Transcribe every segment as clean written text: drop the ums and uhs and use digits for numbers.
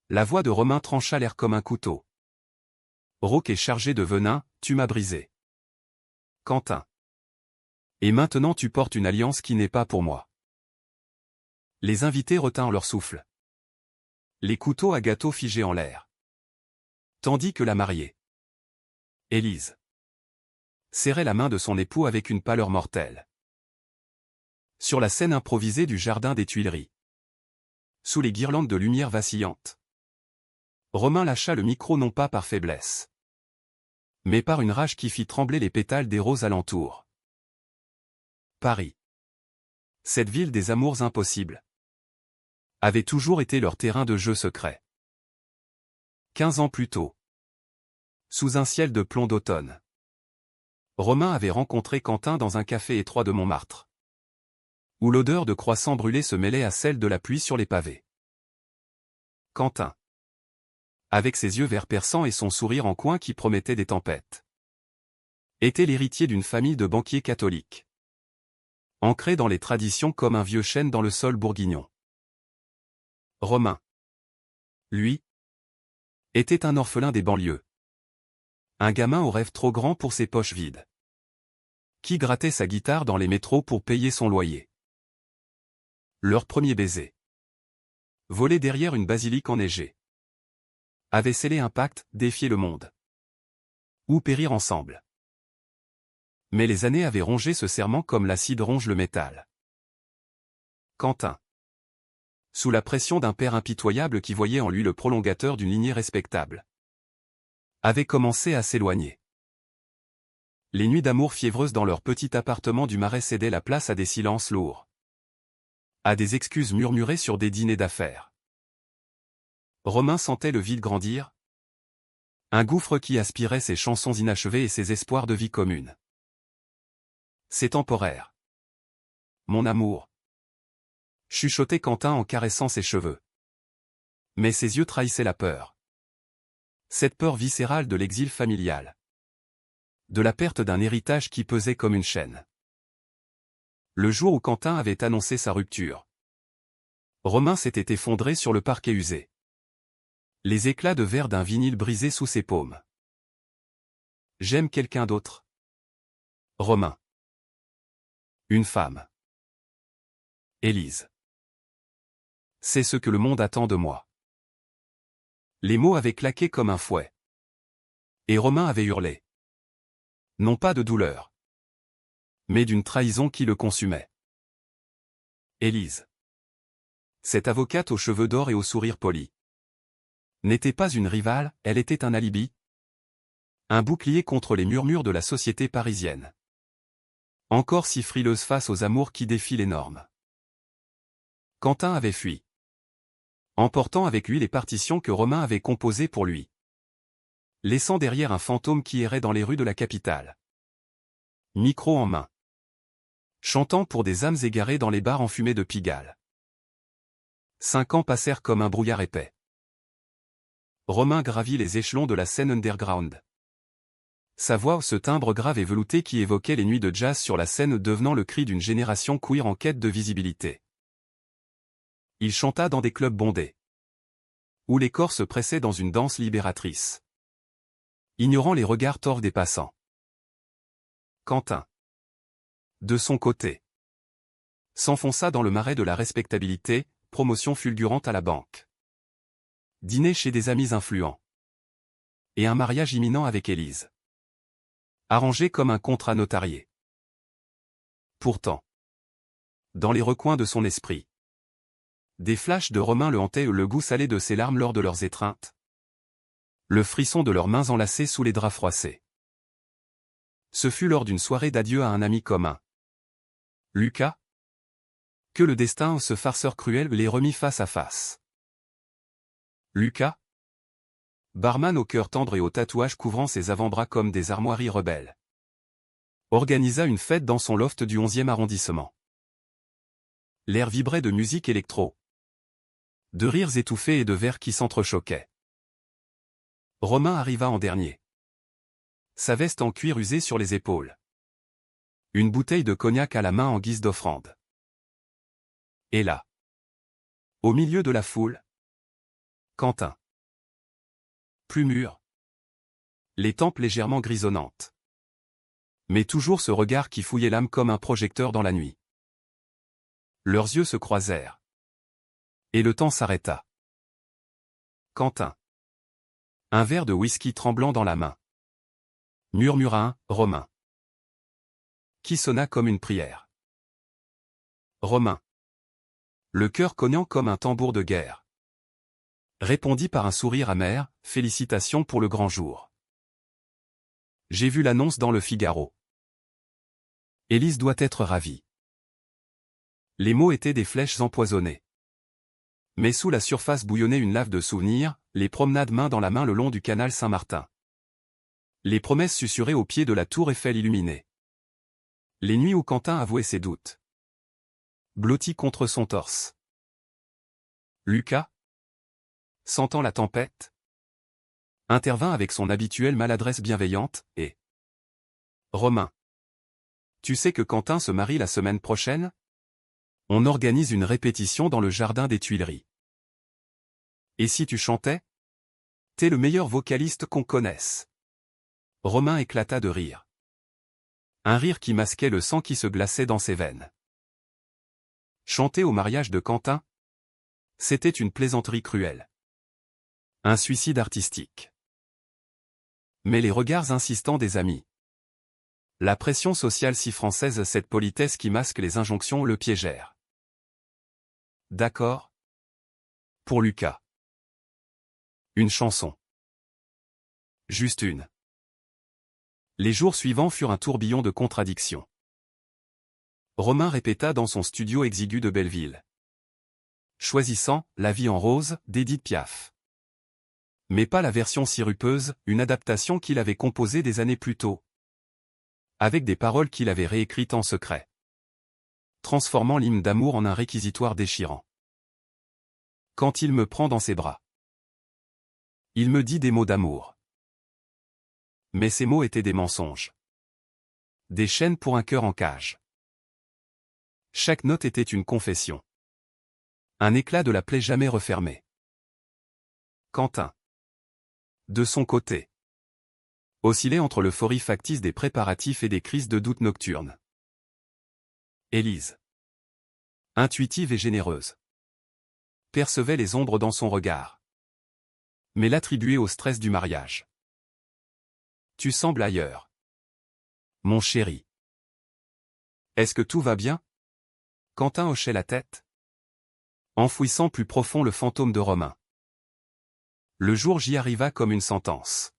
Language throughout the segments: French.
La voix de Romain trancha l'air comme un couteau. Rauque est chargé de venin, tu m'as brisé. Quentin. Et maintenant tu portes une alliance qui n'est pas pour moi. Les invités retinrent leur souffle. Les couteaux à gâteau figés en l'air. Tandis que la mariée, Élise, serrait la main de son époux avec une pâleur mortelle. Sur la scène improvisée du jardin des Tuileries, sous les guirlandes de lumière vacillantes, Romain lâcha le micro non pas par faiblesse, mais par une rage qui fit trembler les pétales des roses alentour. Paris, cette ville des amours impossibles, avait toujours été leur terrain de jeu secret. 15 ans plus tôt, sous un ciel de plomb d'automne, Romain avait rencontré Quentin dans un café étroit de Montmartre, où l'odeur de croissants brûlés se mêlait à celle de la pluie sur les pavés. Quentin, avec ses yeux verts perçants et son sourire en coin qui promettait des tempêtes, était l'héritier d'une famille de banquiers catholiques, ancré dans les traditions comme un vieux chêne dans le sol bourguignon. Romain, lui, était un orphelin des banlieues. Un gamin aux rêves trop grands pour ses poches vides, qui grattait sa guitare dans les métros pour payer son loyer. Leur premier baiser, volé derrière une basilique enneigée, avait scellé un pacte, défier le monde, ou périr ensemble. Mais les années avaient rongé ce serment comme l'acide ronge le métal. Quentin, sous la pression d'un père impitoyable qui voyait en lui le prolongateur d'une lignée respectable, avait commencé à s'éloigner. Les nuits d'amour fiévreuses dans leur petit appartement du Marais cédaient la place à des silences lourds, à des excuses murmurées sur des dîners d'affaires. Romain sentait le vide grandir, un gouffre qui aspirait ses chansons inachevées et ses espoirs de vie commune. C'est temporaire, mon amour, chuchotait Quentin en caressant ses cheveux. Mais ses yeux trahissaient la peur. Cette peur viscérale de l'exil familial, de la perte d'un héritage qui pesait comme une chaîne. Le jour où Quentin avait annoncé sa rupture, Romain s'était effondré sur le parquet usé, les éclats de verre d'un vinyle brisé sous ses paumes. J'aime quelqu'un d'autre. Romain. Une femme. Élise. C'est ce que le monde attend de moi. Les mots avaient claqué comme un fouet. Et Romain avait hurlé. Non pas de douleur, mais d'une trahison qui le consumait. Élise, cette avocate aux cheveux d'or et au sourire poli, n'était pas une rivale, elle était un alibi, un bouclier contre les murmures de la société parisienne, encore si frileuse face aux amours qui défient les normes. Quentin avait fui, emportant avec lui les partitions que Romain avait composées pour lui, laissant derrière un fantôme qui errait dans les rues de la capitale, micro en main, chantant pour des âmes égarées dans les bars enfumés de Pigalle. 5 ans passèrent comme un brouillard épais. Romain gravit les échelons de la scène underground. Sa voix, ce timbre grave et velouté qui évoquait les nuits de jazz sur la scène devenant le cri d'une génération queer en quête de visibilité. Il chanta dans des clubs bondés, où les corps se pressaient dans une danse libératrice, ignorant les regards torves des passants. Quentin, de son côté, s'enfonça dans le marais de la respectabilité, promotion fulgurante à la banque, dîner chez des amis influents, et un mariage imminent avec Élise, arrangé comme un contrat notarié. Pourtant, dans les recoins de son esprit, des flashs de Romain le hantaient, le goût salé de ses larmes lors de leurs étreintes, le frisson de leurs mains enlacées sous les draps froissés. Ce fut lors d'une soirée d'adieu à un ami commun, Lucas, que le destin, ce farceur cruel, les remit face à face. Lucas, barman au cœur tendre et aux tatouages couvrant ses avant-bras comme des armoiries rebelles, organisa une fête dans son loft du 11e arrondissement. L'air vibrait de musique électro, de rires étouffés et de verres qui s'entrechoquaient. Romain arriva en dernier, sa veste en cuir usé sur les épaules, une bouteille de cognac à la main en guise d'offrande. Et là, au milieu de la foule, Quentin. Plus mûr. Les tempes légèrement grisonnantes. Mais toujours ce regard qui fouillait l'âme comme un projecteur dans la nuit. Leurs yeux se croisèrent. Et le temps s'arrêta. Quentin. Un verre de whisky tremblant dans la main. Murmura un « Romain » qui sonna comme une prière. Romain. Le cœur cognant comme un tambour de guerre. Répondit par un sourire amer, félicitations pour le grand jour. J'ai vu l'annonce dans le Figaro. Élise doit être ravie. Les mots étaient des flèches empoisonnées. Mais sous la surface bouillonnait une lave de souvenirs, les promenades main dans la main le long du canal Saint-Martin. Les promesses susurrées au pied de la tour Eiffel illuminée. Les nuits où Quentin avouait ses doutes. Blotti contre son torse. Lucas, sentant la tempête, intervint avec son habituelle maladresse bienveillante, et « Romain, tu sais que Quentin se marie la semaine prochaine? On organise une répétition dans le jardin des Tuileries. Et si tu chantais? T'es le meilleur vocaliste qu'on connaisse. » Romain éclata de rire. Un rire qui masquait le sang qui se glaçait dans ses veines. Chanter au mariage de Quentin? C'était une plaisanterie cruelle. Un suicide artistique. Mais les regards insistants des amis. La pression sociale si française, cette politesse qui masque les injonctions le piégèrent. D'accord. Pour Lucas. Une chanson. Juste une. Les jours suivants furent un tourbillon de contradictions. Romain répéta dans son studio exigu de Belleville. Choisissant « La vie en rose » d'Édith Piaf. Mais pas la version sirupeuse, une adaptation qu'il avait composée des années plus tôt. Avec des paroles qu'il avait réécrites en secret. Transformant l'hymne d'amour en un réquisitoire déchirant. Quand il me prend dans ses bras. Il me dit des mots d'amour. Mais ces mots étaient des mensonges. Des chaînes pour un cœur en cage. Chaque note était une confession. Un éclat de la plaie jamais refermée. Quentin. De son côté. Oscillait entre l'euphorie factice des préparatifs et des crises de doute nocturnes. Élise. Intuitive et généreuse. Percevait les ombres dans son regard. Mais l'attribuait au stress du mariage. Tu sembles ailleurs. Mon chéri. Est-ce que tout va bien? Quentin hochait la tête. Enfouissant plus profond le fantôme de Romain. Le jour J arriva comme une sentence.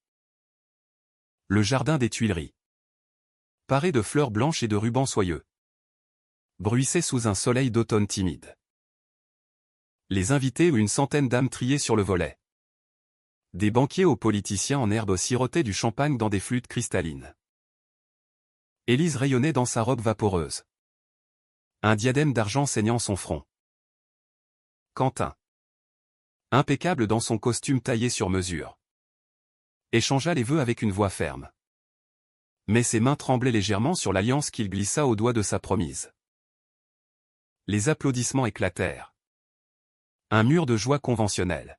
Le jardin des Tuileries. Paré de fleurs blanches et de rubans soyeux. Bruissait sous un soleil d'automne timide. Les invités ou une centaine d'âmes triées sur le volet. Des banquiers aux politiciens en herbe sirotaient du champagne dans des flûtes cristallines. Élise rayonnait dans sa robe vaporeuse. Un diadème d'argent ceignant son front. Quentin. Impeccable dans son costume taillé sur mesure. Échangea les vœux avec une voix ferme. Mais ses mains tremblaient légèrement sur l'alliance qu'il glissa au doigt de sa promise. Les applaudissements éclatèrent. Un mur de joie conventionnelle.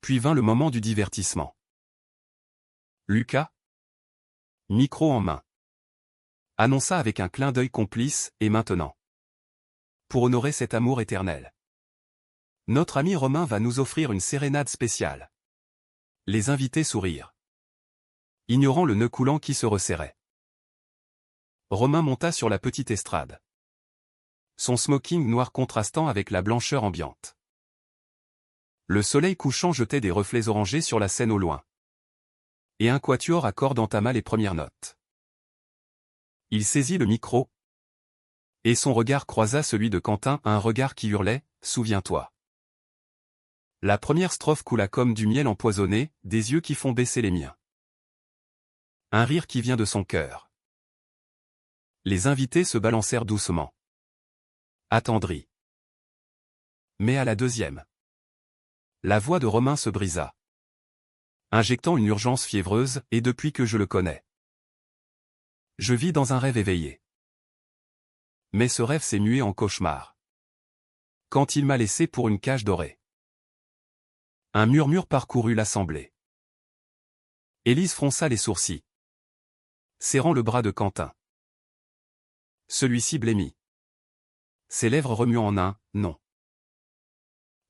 Puis vint le moment du divertissement. Lucas, micro en main, annonça avec un clin d'œil complice, et maintenant. Pour honorer cet amour éternel. Notre ami Romain va nous offrir une sérénade spéciale. Les invités sourirent. Ignorant le nœud coulant qui se resserrait. Romain monta sur la petite estrade. Son smoking noir contrastant avec la blancheur ambiante. Le soleil couchant jetait des reflets orangés sur la scène au loin. Et un quatuor à cordes entama les premières notes. Il saisit le micro. Et son regard croisa celui de Quentin, un regard qui hurlait « Souviens-toi ». La première strophe coula comme du miel empoisonné, des yeux qui font baisser les miens. Un rire qui vient de son cœur. Les invités se balancèrent doucement. Attendris. Mais à la deuxième. La voix de Romain se brisa. Injectant une urgence fiévreuse, et depuis que je le connais. Je vis dans un rêve éveillé. Mais ce rêve s'est mué en cauchemar. Quand il m'a laissé pour une cage dorée. Un murmure parcourut l'assemblée. Élise fronça les sourcils, serrant le bras de Quentin. Celui-ci blêmit. Ses lèvres remuant en un « non ».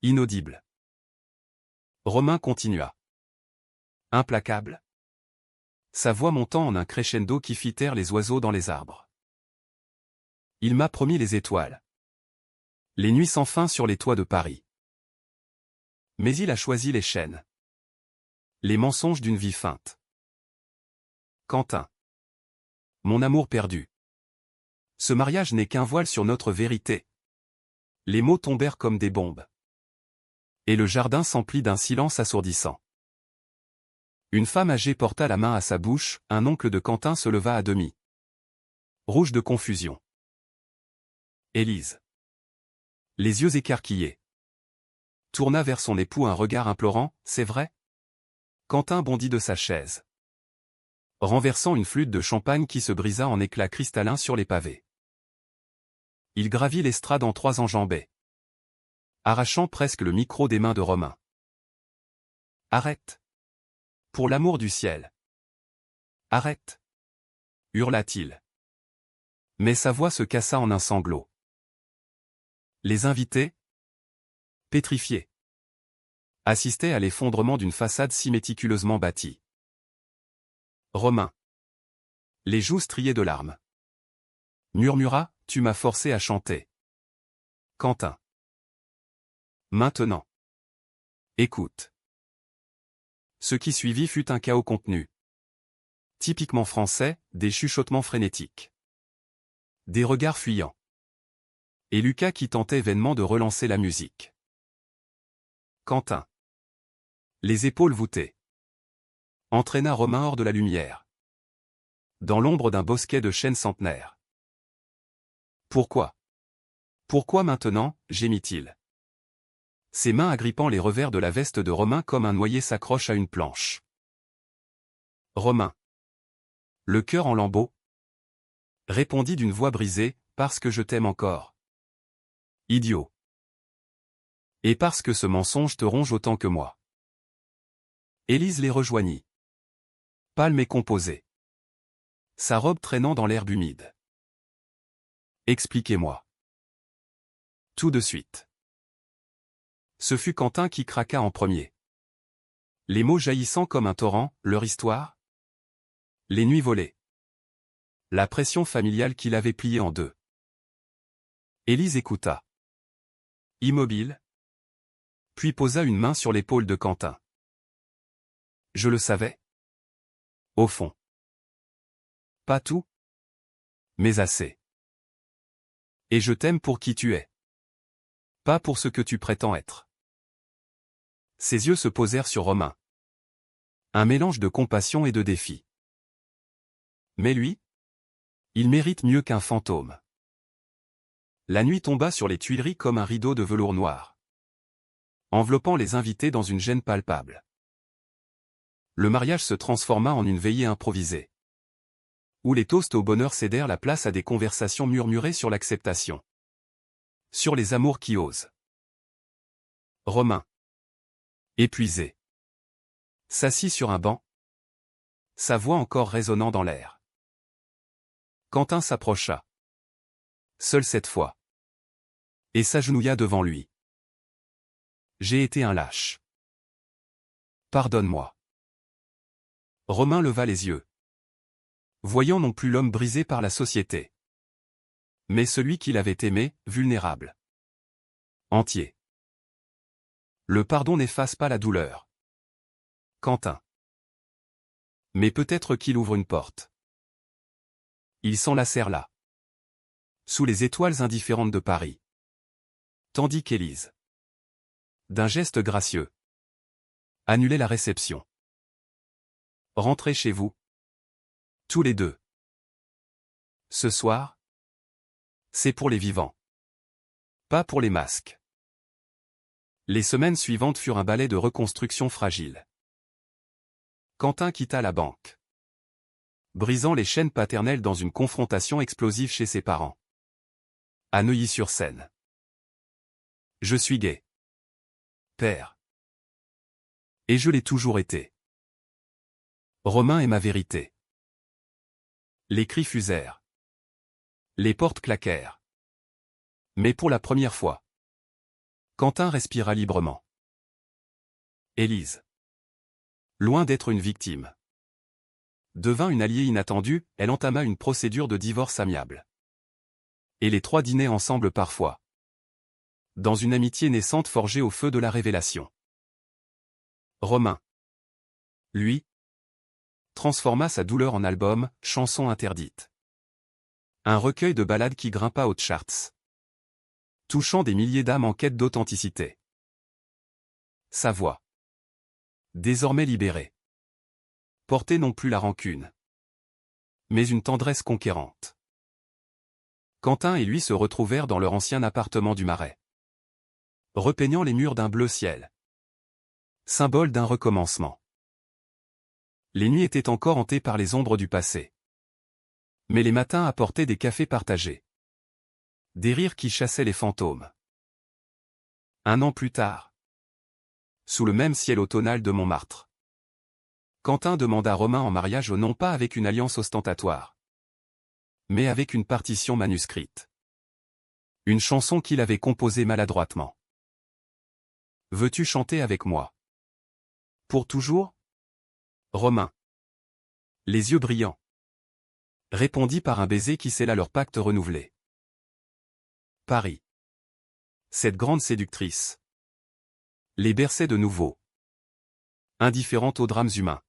Inaudible. Romain continua. Implacable. Sa voix montant en un crescendo qui fit taire les oiseaux dans les arbres. Il m'a promis les étoiles. Les nuits sans fin sur les toits de Paris. Mais il a choisi les chaînes. Les mensonges d'une vie feinte. Quentin. Mon amour perdu. Ce mariage n'est qu'un voile sur notre vérité. Les mots tombèrent comme des bombes. Et le jardin s'emplit d'un silence assourdissant. Une femme âgée porta la main à sa bouche, un oncle de Quentin se leva à demi. Rouge de confusion. Élise. Les yeux écarquillés. Tourna vers son époux un regard implorant, c'est vrai? Quentin bondit de sa chaise, renversant une flûte de champagne qui se brisa en éclats cristallins sur les pavés. Il gravit l'estrade en trois enjambées, arrachant presque le micro des mains de Romain. Arrête! Pour l'amour du ciel! Arrête! Hurla-t-il. Mais sa voix se cassa en un sanglot. Les invités, pétrifiés, assistaient à l'effondrement d'une façade si méticuleusement bâtie. Romain, les joues striées de larmes, murmura, tu m'as forcé à chanter. Quentin. Maintenant. Écoute. Ce qui suivit fut un chaos contenu. Typiquement français, des chuchotements frénétiques. Des regards fuyants. Et Lucas qui tentait vainement de relancer la musique. Quentin, les épaules voûtées, entraîna Romain hors de la lumière, dans l'ombre d'un bosquet de chênes centenaires. Pourquoi? Pourquoi maintenant, gémit-il. Ses mains agrippant les revers de la veste de Romain comme un noyé s'accroche à une planche. Romain, le cœur en lambeaux, répondit d'une voix brisée, parce que je t'aime encore. Idiot. Et parce que ce mensonge te ronge autant que moi. Élise les rejoignit. Pâle mais composée. Sa robe traînant dans l'herbe humide. Expliquez-moi. Tout de suite. Ce fut Quentin qui craqua en premier. Les mots jaillissant comme un torrent, leur histoire. Les nuits volées. La pression familiale qui l'avait plié en deux. Élise écouta. Immobile. Puis posa une main sur l'épaule de Quentin. Je le savais. Au fond. Pas tout. Mais assez. Et je t'aime pour qui tu es. Pas pour ce que tu prétends être. Ses yeux se posèrent sur Romain. Un mélange de compassion et de défi. Mais lui? Il mérite mieux qu'un fantôme. La nuit tomba sur les Tuileries comme un rideau de velours noir, enveloppant les invités dans une gêne palpable. Le mariage se transforma en une veillée improvisée, où les toasts au bonheur cédèrent la place à des conversations murmurées sur l'acceptation. Sur les amours qui osent. Romain, épuisé, s'assit sur un banc, sa voix encore résonnant dans l'air. Quentin s'approcha. Seul cette fois. Et s'agenouilla devant lui. J'ai été un lâche. Pardonne-moi. Romain leva les yeux, voyant non plus l'homme brisé par la société, mais celui qu'il avait aimé, vulnérable. Entier. Le pardon n'efface pas la douleur. Quentin. Mais peut-être qu'il ouvre une porte. Ils s'enlacèrent là, sous les étoiles indifférentes de Paris. Tandis qu'Élise, d'un geste gracieux, annulait la réception. Rentrez chez vous. Tous les deux. Ce soir, c'est pour les vivants. Pas pour les masques. Les semaines suivantes furent un balai de reconstruction fragile. Quentin quitta la banque, brisant les chaînes paternelles dans une confrontation explosive chez ses parents. À Neuilly-sur-Seine. Je suis gay. Père. Et je l'ai toujours été. Romain est ma vérité. Les cris fusèrent. Les portes claquèrent. Mais pour la première fois, Quentin respira librement. Élise, loin d'être une victime, devint une alliée inattendue, elle entama une procédure de divorce amiable. Et les trois dînaient ensemble parfois. Dans une amitié naissante forgée au feu de la révélation. Romain, lui, transforma sa douleur en album, chanson interdite. Un recueil de ballades qui grimpa aux charts. Touchant des milliers d'âmes en quête d'authenticité. Sa voix, désormais libérée, portait non plus la rancune, mais une tendresse conquérante. Quentin et lui se retrouvèrent dans leur ancien appartement du Marais, repeignant les murs d'un bleu ciel, symbole d'un recommencement. Les nuits étaient encore hantées par les ombres du passé. Mais les matins apportaient des cafés partagés. Des rires qui chassaient les fantômes. Un an plus tard, sous le même ciel automnal de Montmartre, Quentin demanda Romain en mariage non pas avec une alliance ostentatoire, mais avec une partition manuscrite. Une chanson qu'il avait composée maladroitement. Veux-tu chanter avec moi? Pour toujours? Romain, les yeux brillants, répondit par un baiser qui scella leur pacte renouvelé. Paris. Cette grande séductrice les berçait de nouveau. Indifférente aux drames humains,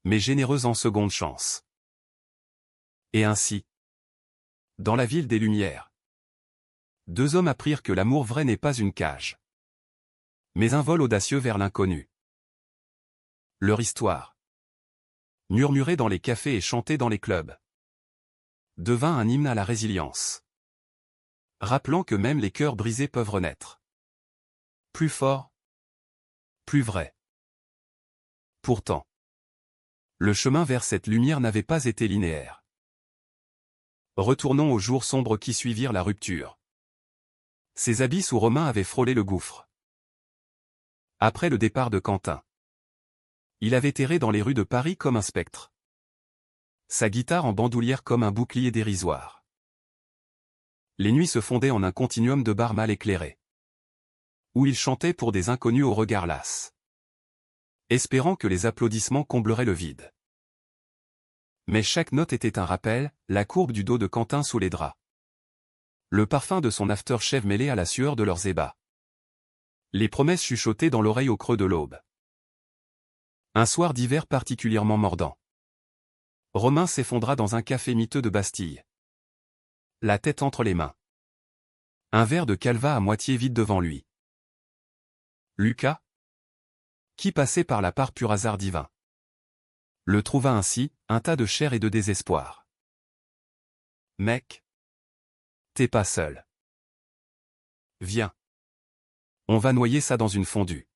mais généreuse en seconde chance. Et ainsi, dans la ville des Lumières, deux hommes apprirent que l'amour vrai n'est pas une cage, mais un vol audacieux vers l'inconnu. Leur histoire, murmurée dans les cafés et chantée dans les clubs, devint un hymne à la résilience, rappelant que même les cœurs brisés peuvent renaître. Plus fort, plus vrai. Pourtant, le chemin vers cette lumière n'avait pas été linéaire. Retournons aux jours sombres qui suivirent la rupture. Ses habits sous Romain avaient frôlé le gouffre. Après le départ de Quentin, il avait erré dans les rues de Paris comme un spectre. Sa guitare en bandoulière comme un bouclier dérisoire. Les nuits se fondaient en un continuum de bars mal éclairés, où il chantait pour des inconnus au regard las, espérant que les applaudissements combleraient le vide. Mais chaque note était un rappel, la courbe du dos de Quentin sous les draps. Le parfum de son aftershave mêlé à la sueur de leurs ébats. Les promesses chuchotées dans l'oreille au creux de l'aube. Un soir d'hiver particulièrement mordant. Romain s'effondra dans un café miteux de Bastille. La tête entre les mains. Un verre de calva à moitié vide devant lui. Lucas, qui passait par là par pur hasard divin, le trouva ainsi, un tas de chair et de désespoir. Mec, t'es pas seul. Viens. On va noyer ça dans une fondue.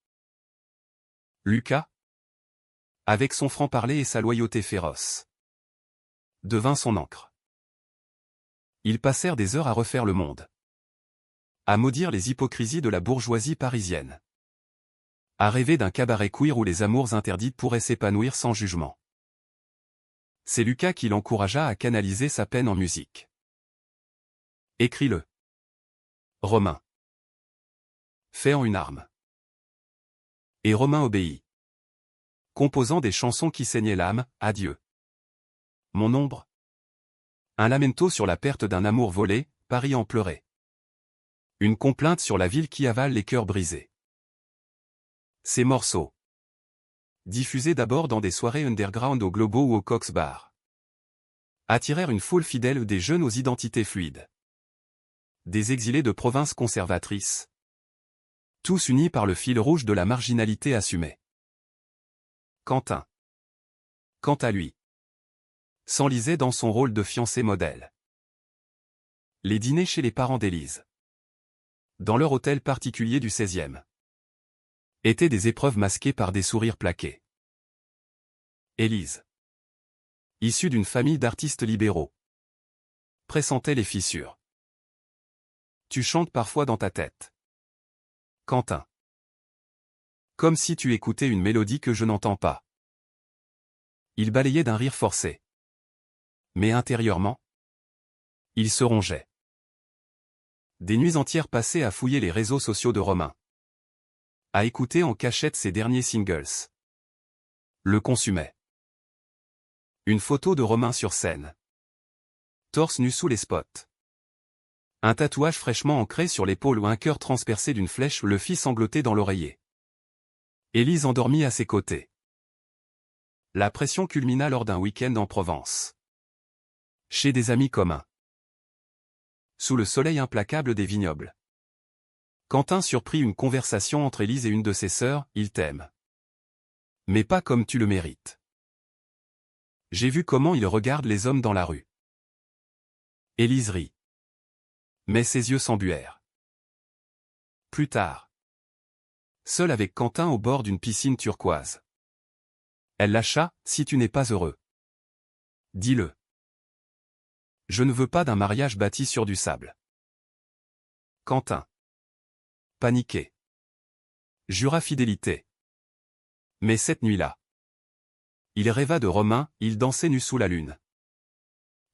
Lucas, avec son franc-parler et sa loyauté féroce, devint son encre. Ils passèrent des heures à refaire le monde. À maudire les hypocrisies de la bourgeoisie parisienne. À rêver d'un cabaret queer où les amours interdites pourraient s'épanouir sans jugement. C'est Lucas qui l'encouragea à canaliser sa peine en musique. Écris-le. Romain. Fais en une arme. Et Romain obéit. Composant des chansons qui saignaient l'âme, adieu. Mon ombre. Un lamento sur la perte d'un amour volé, Paris en pleurait. Une complainte sur la ville qui avale les cœurs brisés. Ces morceaux, diffusés d'abord dans des soirées underground au Globo ou au Cox Bar, attirèrent une foule fidèle des jeunes aux identités fluides. Des exilés de provinces conservatrices. Tous unis par le fil rouge de la marginalité assumée. Quentin, quant à lui, s'enlisait dans son rôle de fiancé modèle. Les dîners chez les parents d'Élise, dans leur hôtel particulier du 16e, étaient des épreuves masquées par des sourires plaqués. Élise, issue d'une famille d'artistes libéraux, pressentait les fissures. Tu chantes parfois dans ta tête. Quentin, Comme si tu écoutais une mélodie que je n'entends pas. Il balayait d'un rire forcé. Mais intérieurement, il se rongeait. Des nuits entières passées à fouiller les réseaux sociaux de Romain. À écouter en cachette ses derniers singles. Le consumaient. Une photo de Romain sur scène. Torse nu sous les spots. Un tatouage fraîchement ancré sur l'épaule ou un cœur transpercé d'une flèche le fit sangloter dans l'oreiller. Élise endormie à ses côtés. La pression culmina lors d'un week-end en Provence. Chez des amis communs. Sous le soleil implacable des vignobles. Quentin surprit une conversation entre Élise et une de ses sœurs, « Il t'aime. Mais pas comme tu le mérites. J'ai vu comment il regarde les hommes dans la rue. » Élise rit. Mais ses yeux s'embuèrent. Plus tard. Seule avec Quentin au bord d'une piscine turquoise. Elle lâcha, « Si tu n'es pas heureux. Dis-le. Je ne veux pas d'un mariage bâti sur du sable. » Quentin. Paniqué. Jura fidélité. Mais cette nuit-là. Il rêva de Romain, il dansait nu sous la lune.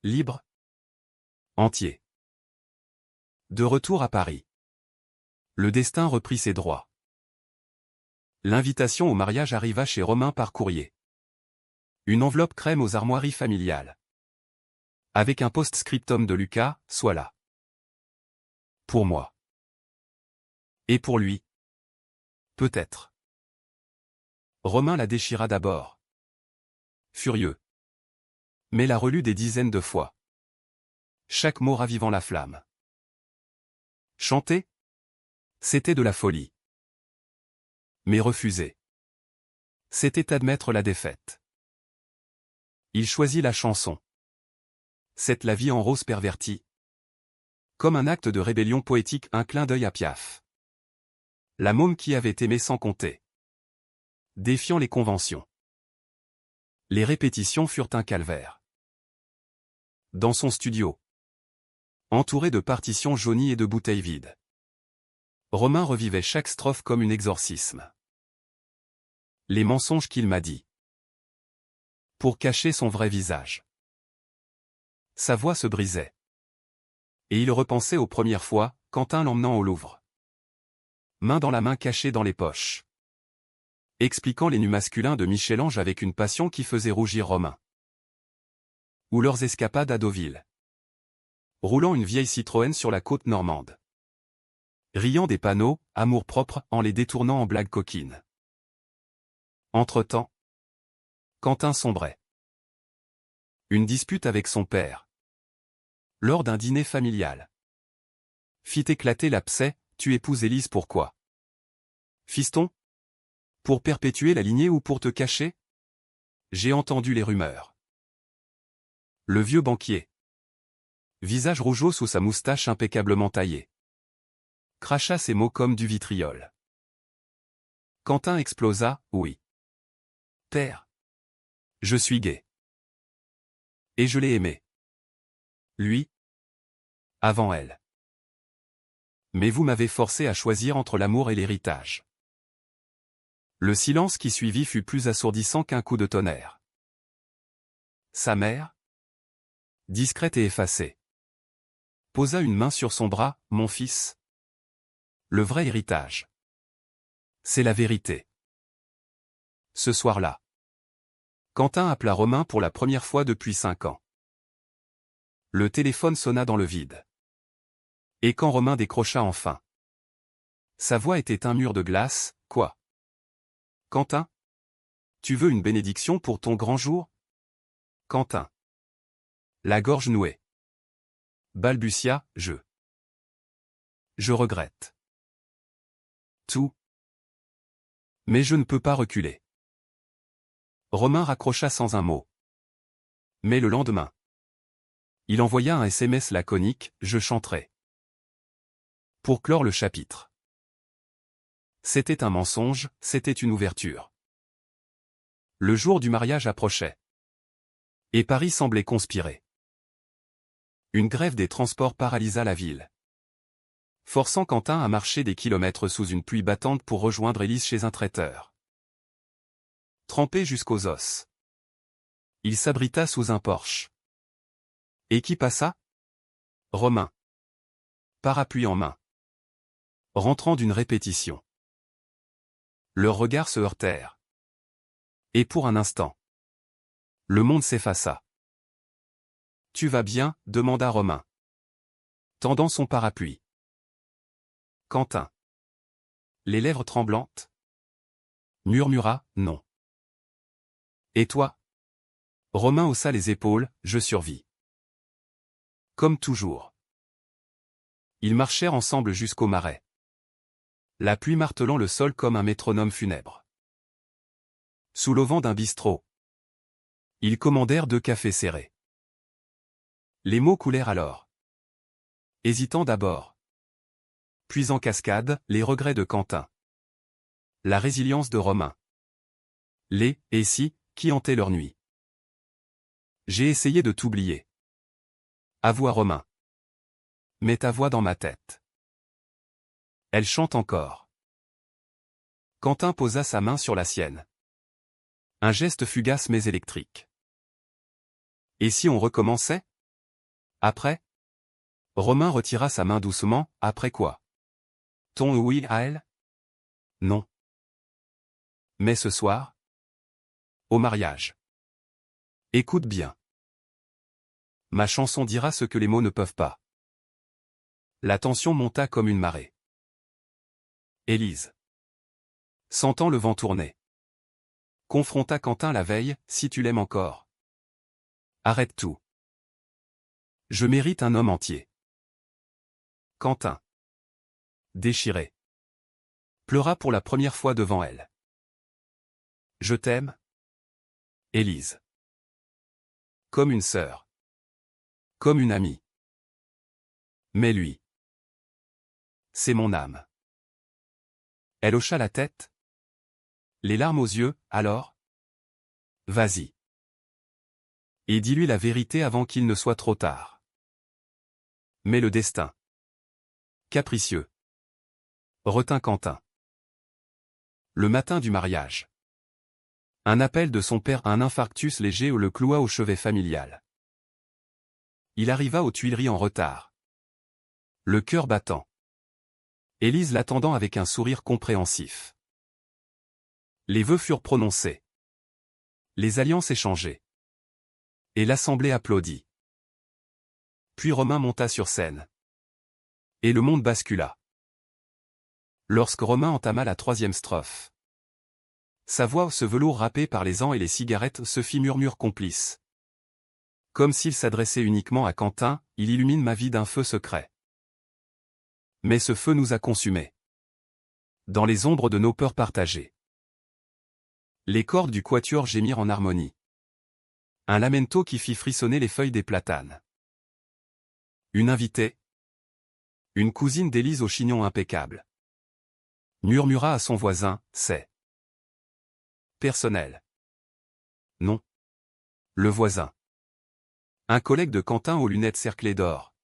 Libre. Entier. De retour à Paris. Le destin reprit ses droits. L'invitation au mariage arriva chez Romain par courrier. Une enveloppe crème aux armoiries familiales. Avec un post-scriptum de Lucas, « Sois là. Pour moi. Et pour lui. Peut-être. » Romain la déchira d'abord. Furieux. Mais la relut des dizaines de fois. Chaque mot ravivant la flamme. Chanter? C'était de la folie. Mais refuser. C'était admettre la défaite. Il choisit la chanson. C'est la vie en rose pervertie. Comme un acte de rébellion poétique, un clin d'œil à Piaf. La môme qui avait aimé sans compter. Défiant les conventions. Les répétitions furent un calvaire. Dans son studio. Entouré de partitions jaunies et de bouteilles vides. Romain revivait chaque strophe comme un exorcisme. Les mensonges qu'il m'a dit. Pour cacher son vrai visage. Sa voix se brisait. Et il repensait aux premières fois, Quentin l'emmenant au Louvre. Main dans la main cachée dans les poches. Expliquant les nus masculins de Michel-Ange avec une passion qui faisait rougir Romain. Ou leurs escapades à Deauville. Roulant une vieille Citroën sur la côte normande. Riant des panneaux, amour-propre, en les détournant en blagues coquines. Entre-temps, Quentin sombrait. Une dispute avec son père. Lors d'un dîner familial. Fit éclater l'abcès, « Tu épouses Élise pourquoi? Fiston? Pour perpétuer la lignée ou pour te cacher? J'ai entendu les rumeurs. » Le vieux banquier. Visage rougeau sous sa moustache impeccablement taillée. Cracha ses mots comme du vitriol. Quentin explosa, « Oui. Père. Je suis gay. Et je l'ai aimé. Lui. Avant elle. Mais vous m'avez forcé à choisir entre l'amour et l'héritage. » Le silence qui suivit fut plus assourdissant qu'un coup de tonnerre. Sa mère, discrète et effacée, posa une main sur son bras, « Mon fils. Le vrai héritage. C'est la vérité. » Ce soir-là, Quentin appela Romain pour la première fois depuis 5 ans. Le téléphone sonna dans le vide. Et quand Romain décrocha enfin, sa voix était un mur de glace, « Quoi? Quentin? Tu veux une bénédiction pour ton grand jour? » Quentin. La gorge nouée. Balbutia, « Je regrette. Tout. Mais je ne peux pas reculer. » Romain raccrocha sans un mot. Mais le lendemain, il envoya un SMS laconique, « Je chanterai. » Pour clore le chapitre. C'était un mensonge, c'était une ouverture. Le jour du mariage approchait. Et Paris semblait conspirer. Une grève des transports paralysa la ville. forçant Quentin à marcher des kilomètres sous une pluie battante pour rejoindre Élise chez un traiteur. Trempé jusqu'aux os, il s'abrita sous un porche. Et qui passa? Romain. Parapluie en main. Rentrant d'une répétition. Leurs regards se heurtèrent. Et pour un instant, le monde s'effaça. « Tu vas bien ?» demanda Romain, tendant son parapluie. Quentin, les lèvres tremblantes, murmura « Non. » Et toi? Romain haussa les épaules, « Je survis. » Comme toujours. Ils marchèrent ensemble jusqu'au marais. La pluie martelant le sol comme un métronome funèbre. Sous l'auvent d'un bistrot, ils commandèrent 2 cafés serrés. Les mots coulèrent alors. Hésitant d'abord. Puis en cascade, les regrets de Quentin. La résilience de Romain. Les « et si » qui hantaient leur nuit. J'ai essayé de t'oublier. Avoua Romain. Mets ta voix dans ma tête. Elle chante encore. Quentin posa sa main sur la sienne. Un geste fugace mais électrique. Et si on recommençait? Après? Romain retira sa main doucement, après quoi? Ton oui à elle? Non. Mais ce soir? Au mariage. Écoute bien. Ma chanson dira ce que les mots ne peuvent pas. La tension monta comme une marée. Élise, sentant le vent tourner, confronta Quentin la veille, « Si tu l'aimes encore. Arrête tout. Je mérite un homme entier. » Quentin, déchiré, pleura pour la première fois devant elle. « Je t'aime, Élise. Comme une sœur. Comme une amie. Mais lui, c'est mon âme. » Elle hocha la tête. Les larmes aux yeux, alors? Vas-y. Et dis-lui la vérité avant qu'il ne soit trop tard. Mais le destin, capricieux, retint Quentin. Le matin du mariage. Un appel de son père, un infarctus léger le cloua au chevet familial. Il arriva aux Tuileries en retard. Le cœur battant. Élise l'attendant avec un sourire compréhensif. Les vœux furent prononcés. Les alliances échangées. Et l'assemblée applaudit. Puis Romain monta sur scène. Et le monde bascula. Lorsque Romain entama la 3e strophe. Sa voix, ce velours râpé par les ans et les cigarettes, se fit murmure complice. Comme s'il s'adressait uniquement à Quentin, il illumine ma vie d'un feu secret. Mais ce feu nous a consumés. Dans les ombres de nos peurs partagées. Les cordes du quatuor gémirent en harmonie. Un lamento qui fit frissonner les feuilles des platanes. Une invitée, une cousine d'Élise au chignon impeccable, murmura à son voisin, « C'est personnel. » Non. Le voisin. Un collègue de Quentin aux lunettes cerclées d'or.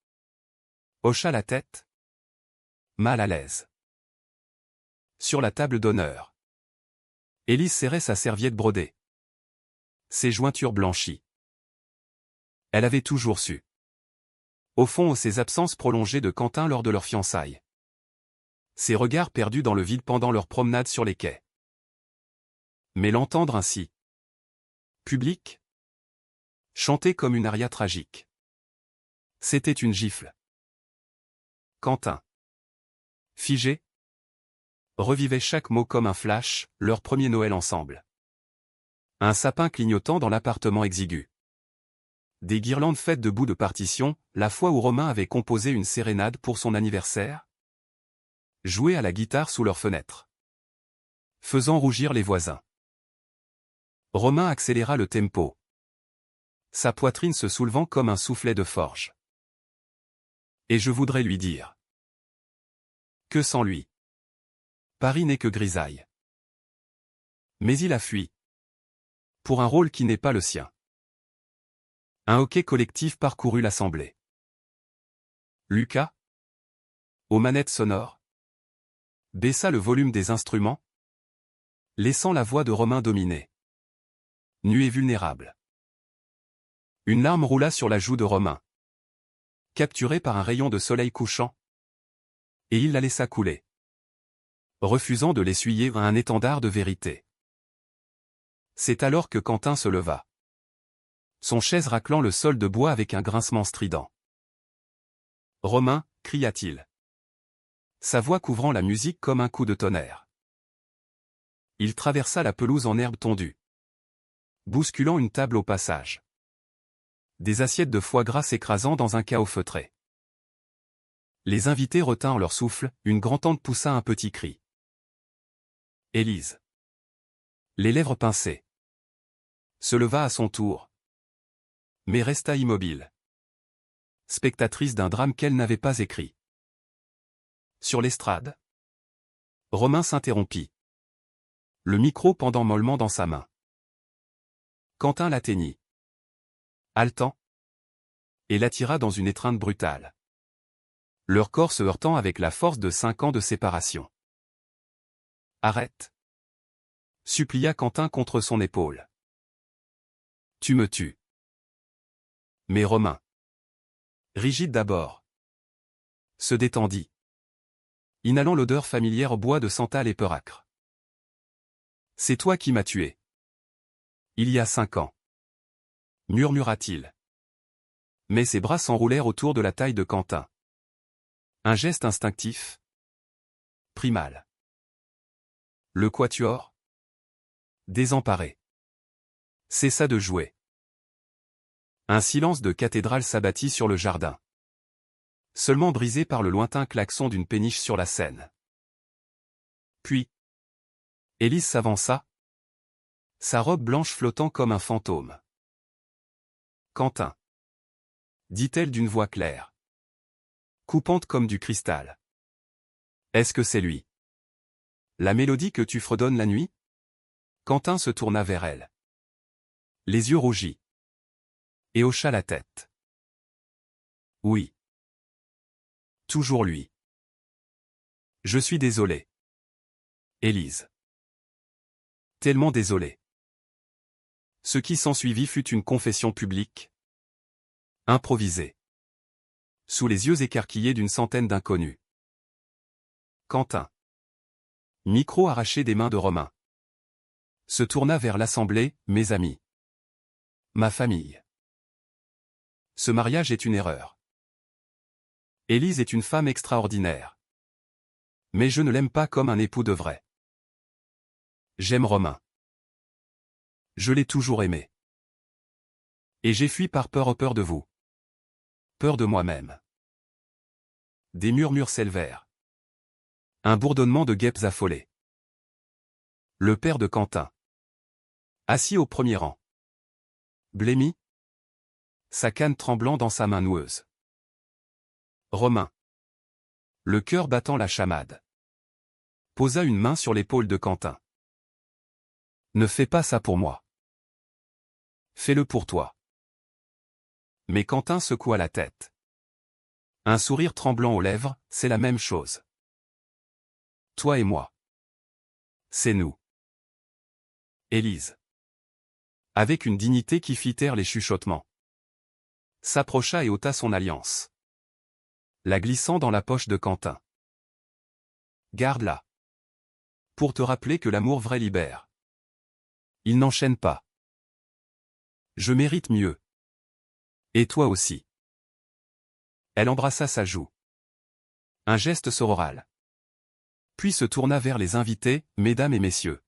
Hocha la tête. Mal à l'aise. Sur la table d'honneur. Élise serrait sa serviette brodée. Ses jointures blanchies. Elle avait toujours su. Au fond, ces absences prolongées de Quentin lors de leur fiançailles. Ses regards perdus dans le vide pendant leur promenade sur les quais. Mais l'entendre ainsi. Public. Chanter comme une aria tragique. C'était une gifle. Quentin. Figé. Revivait chaque mot comme un flash, leur premier Noël ensemble. Un sapin clignotant dans l'appartement exigu. Des guirlandes faites de bouts de partition, la fois où Romain avait composé une sérénade pour son anniversaire. Joué à la guitare sous leur fenêtre. Faisant rougir les voisins. Romain accéléra le tempo. Sa poitrine se soulevant comme un soufflet de forge. Et je voudrais lui dire. Que sans lui. Paris n'est que grisaille. Mais il a fui. Pour un rôle qui n'est pas le sien. Un hoquet collectif parcourut l'assemblée. Lucas, aux manettes sonores, baissa le volume des instruments, laissant la voix de Romain dominer. Nu et vulnérable. Une larme roula sur la joue de Romain, capturée par un rayon de soleil couchant, et il la laissa couler, refusant de l'essuyer à un étendard de vérité. C'est alors que Quentin se leva, son chaise raclant le sol de bois avec un grincement strident. « Romain » cria-t-il, sa voix couvrant la musique comme un coup de tonnerre. Il traversa la pelouse en herbe tondue, bousculant une table au passage. Des assiettes de foie gras s'écrasant dans un chaos feutré. Les invités retinrent leur souffle, une grand-tante poussa un petit cri. Élise, les lèvres pincées, se leva à son tour, mais resta immobile, spectatrice d'un drame qu'elle n'avait pas écrit. Sur l'estrade, Romain s'interrompit, le micro pendant mollement dans sa main. Quentin l'atteignit, haletant, et l'attira dans une étreinte brutale, leur corps se heurtant avec la force de 5 ans de séparation. « Arrête !» supplia Quentin contre son épaule. « Tu me tues. » Mais Romain, rigide d'abord, se détendit, inhalant l'odeur familière au bois de santal et peuracre. « C'est toi qui m'as tué. Il y a 5 ans. » murmura-t-il. Mais ses bras s'enroulèrent autour de la taille de Quentin. Un geste instinctif, primal. Le quatuor, désemparé, cessa de jouer. Un silence de cathédrale s'abattit sur le jardin, seulement brisé par le lointain klaxon d'une péniche sur la Seine. Puis, Élise s'avança, sa robe blanche flottant comme un fantôme. « Quentin » dit-elle d'une voix claire, coupante comme du cristal. « Est-ce que c'est lui? La mélodie que tu fredonnes la nuit ?» Quentin se tourna vers elle, les yeux rougis, et hocha la tête. « Oui. Toujours lui. Je suis désolé. Élise. Tellement désolé. » Ce qui s'ensuivit fut une confession publique, improvisée, sous les yeux écarquillés d'une centaine d'inconnus. Quentin, micro arraché des mains de Romain, se tourna vers l'assemblée. « Mes amis. Ma famille. Ce mariage est une erreur. Élise est une femme extraordinaire. Mais je ne l'aime pas comme un époux devrait. J'aime Romain. Je l'ai toujours aimé. Et j'ai fui par peur de vous. Peur de moi-même. » Des murmures s'élevèrent. Un bourdonnement de guêpes affolées. Le père de Quentin, assis au premier rang, blêmi, sa canne tremblant dans sa main noueuse. Romain, le cœur battant la chamade, posa une main sur l'épaule de Quentin. « Ne fais pas ça pour moi. Fais-le pour toi. » Mais Quentin secoua la tête. Un sourire tremblant aux lèvres, « C'est la même chose. Toi et moi. C'est nous. » Élise, avec une dignité qui fit taire les chuchotements, s'approcha et ôta son alliance, la glissant dans la poche de Quentin. « Garde-la. Pour te rappeler que l'amour vrai libère. Il n'enchaîne pas. Je mérite mieux. Et toi aussi. » Elle embrassa sa joue. Un geste sororal. Puis se tourna vers les invités. « Mesdames et messieurs.